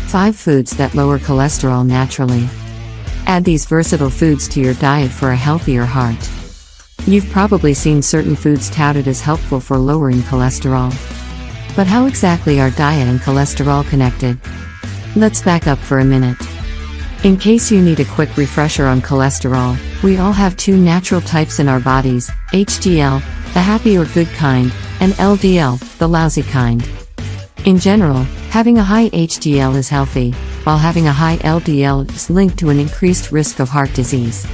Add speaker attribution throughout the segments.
Speaker 1: 5 foods that lower cholesterol naturally. Add these versatile foods to your diet for a healthier heart. You've probably seen certain foods touted as helpful for lowering cholesterol. But how exactly are diet and cholesterol connected? Let's back up for a minute. In case you need a quick refresher on cholesterol, we all have 2 natural types in our bodies, HDL, the happy or good kind, and LDL, the lousy kind. In general, having a high HDL is healthy, while having a high LDL is linked to an increased risk of heart disease.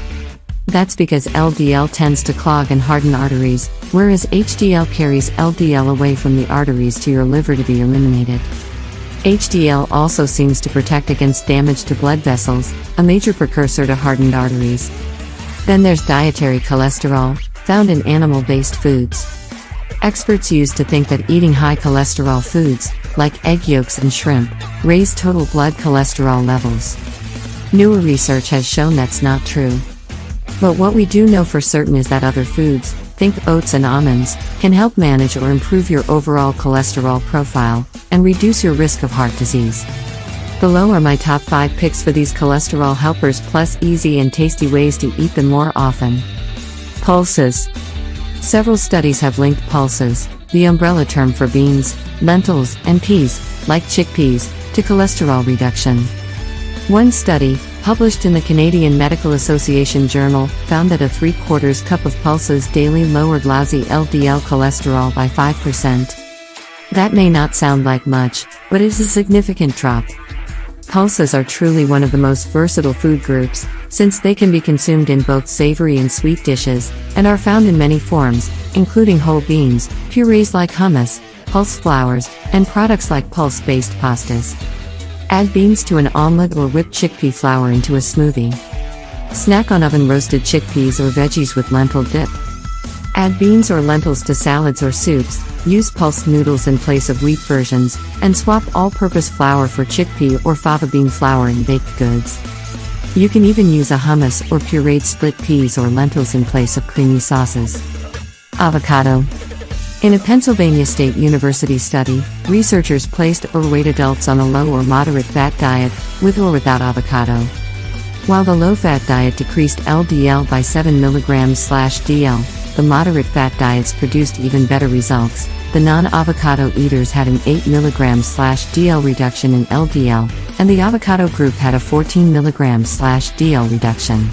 Speaker 1: That's because LDL tends to clog and harden arteries, whereas HDL carries LDL away from the arteries to your liver to be eliminated. HDL also seems to protect against damage to blood vessels, a major precursor to hardened arteries. Then there's dietary cholesterol, found in animal-based foods. Experts used to think that eating high cholesterol foods, like egg yolks and shrimp, raise total blood cholesterol levels. Newer research has shown that's not true. But what we do know for certain is that other foods, think oats and almonds, can help manage or improve your overall cholesterol profile, and reduce your risk of heart disease. Below are my top 5 picks for these cholesterol helpers plus easy and tasty ways to eat them more often. Pulses. Several studies have linked pulses, the umbrella term for beans, lentils, and peas, like chickpeas, to cholesterol reduction. One study, published in the Canadian Medical Association Journal, found that a 3/4 cup of pulses daily lowered lousy LDL cholesterol by 5%. That may not sound like much, but it is a significant drop. Pulses are truly one of the most versatile food groups, since they can be consumed in both savory and sweet dishes, and are found in many forms, including whole beans, purees like hummus, pulse flours, and products like pulse-based pastas. Add beans to an omelet or whip chickpea flour into a smoothie. Snack on oven-roasted chickpeas or veggies with lentil dip. Add beans or lentils to salads or soups, use pulse noodles in place of wheat versions, and swap all-purpose flour for chickpea or fava bean flour in baked goods. You can even use a hummus or pureed split peas or lentils in place of creamy sauces. Avocado. In a Pennsylvania State University study, researchers placed overweight adults on a low or moderate fat diet, with or without avocado. While the low-fat diet decreased LDL by 7 mg/dl, the moderate fat diets produced even better results. The non-avocado eaters had an 8 mg/dl reduction in LDL, and the avocado group had a 14 mg/dl reduction.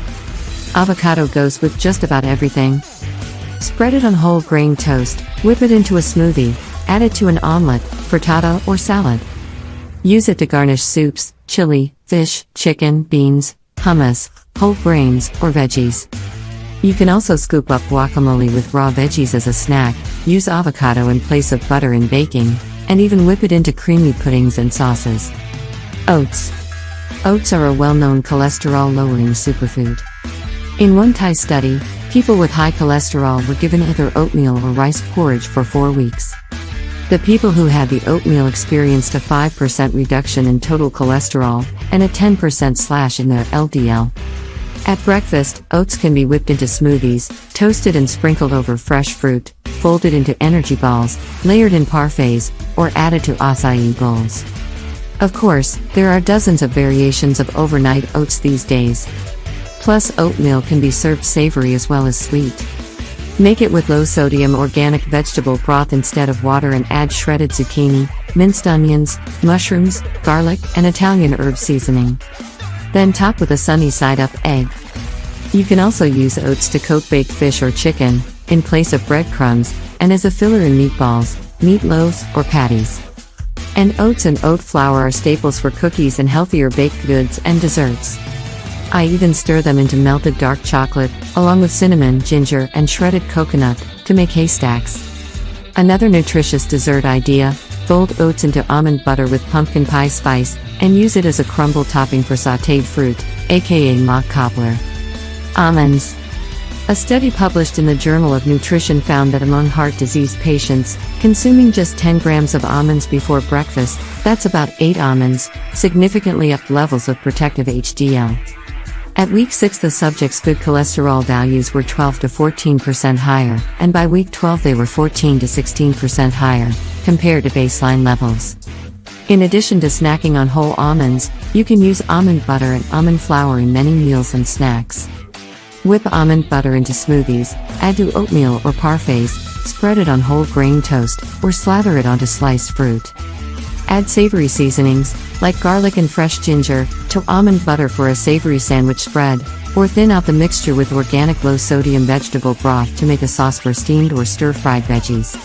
Speaker 1: Avocado goes with just about everything. Spread it on whole grain toast, whip it into a smoothie, add it to an omelet, frittata, or salad. Use it to garnish soups, chili, fish, chicken, beans, hummus, whole grains, or veggies. You can also scoop up guacamole with raw veggies as a snack, use avocado in place of butter in baking, and even whip it into creamy puddings and sauces. Oats. Oats are a well-known cholesterol-lowering superfood. In one Thai study, people with high cholesterol were given either oatmeal or rice porridge for 4 weeks. The people who had the oatmeal experienced a 5% reduction in total cholesterol, and a 10% slash in their LDL. At breakfast, oats can be whipped into smoothies, toasted and sprinkled over fresh fruit, folded into energy balls, layered in parfaits, or added to acai bowls. Of course, there are dozens of variations of overnight oats these days. Plus, oatmeal can be served savory as well as sweet. Make it with low-sodium organic vegetable broth instead of water and add shredded zucchini, minced onions, mushrooms, garlic, and Italian herb seasoning. Then top with a sunny-side-up egg. You can also use oats to coat baked fish or chicken, in place of breadcrumbs, and as a filler in meatballs, meatloaves, or patties. And oats and oat flour are staples for cookies and healthier baked goods and desserts. I even stir them into melted dark chocolate, along with cinnamon, ginger, and shredded coconut, to make haystacks. Another nutritious dessert idea: fold oats into almond butter with pumpkin pie spice, and use it as a crumble topping for sautéed fruit, aka mock cobbler. Almonds. A study published in the Journal of Nutrition found that among heart disease patients, consuming just 10 grams of almonds before breakfast, that's about 8 almonds, significantly upped levels of protective HDL. At week 6 the subjects' good cholesterol values were 12 to 14% higher, and by week 12 they were 14 to 16% higher, compared to baseline levels. In addition to snacking on whole almonds, you can use almond butter and almond flour in many meals and snacks. Whip almond butter into smoothies, add to oatmeal or parfaits, spread it on whole grain toast, or slather it onto sliced fruit. Add savory seasonings, like garlic and fresh ginger, to almond butter for a savory sandwich spread, or thin out the mixture with organic low-sodium vegetable broth to make a sauce for steamed or stir-fried veggies.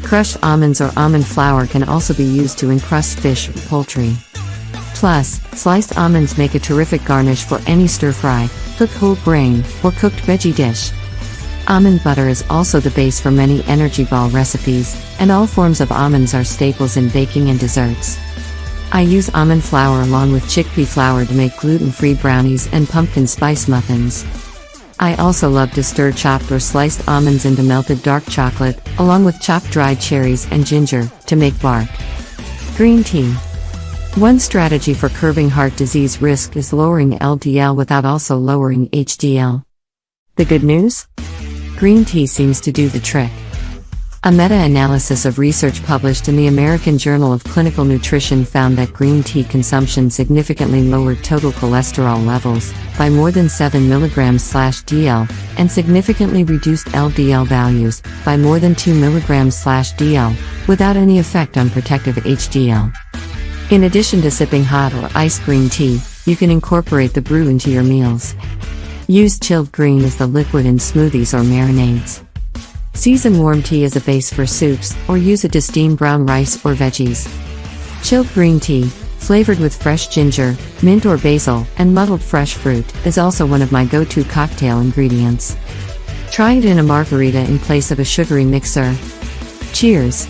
Speaker 1: Crushed almonds or almond flour can also be used to encrust fish or poultry. Plus, sliced almonds make a terrific garnish for any stir-fry, cooked whole grain, or cooked veggie dish. Almond butter is also the base for many energy ball recipes, and all forms of almonds are staples in baking and desserts. I use almond flour along with chickpea flour to make gluten-free brownies and pumpkin spice muffins. I also love to stir chopped or sliced almonds into melted dark chocolate, along with chopped dried cherries and ginger, to make bark. Green tea. One strategy for curbing heart disease risk is lowering LDL without also lowering HDL. The good news? Green tea seems to do the trick. A meta-analysis of research published in the American Journal of Clinical Nutrition found that green tea consumption significantly lowered total cholesterol levels by more than 7 mg/dl and significantly reduced LDL values by more than 2 mg/dl without any effect on protective HDL. In addition to sipping hot or iced green tea, you can incorporate the brew into your meals. Use chilled green as the liquid in smoothies or marinades. Season warm tea as a base for soups, or use it to steam brown rice or veggies. Chilled green tea, flavored with fresh ginger, mint or basil, and muddled fresh fruit, is also one of my go-to cocktail ingredients. Try it in a margarita in place of a sugary mixer. Cheers!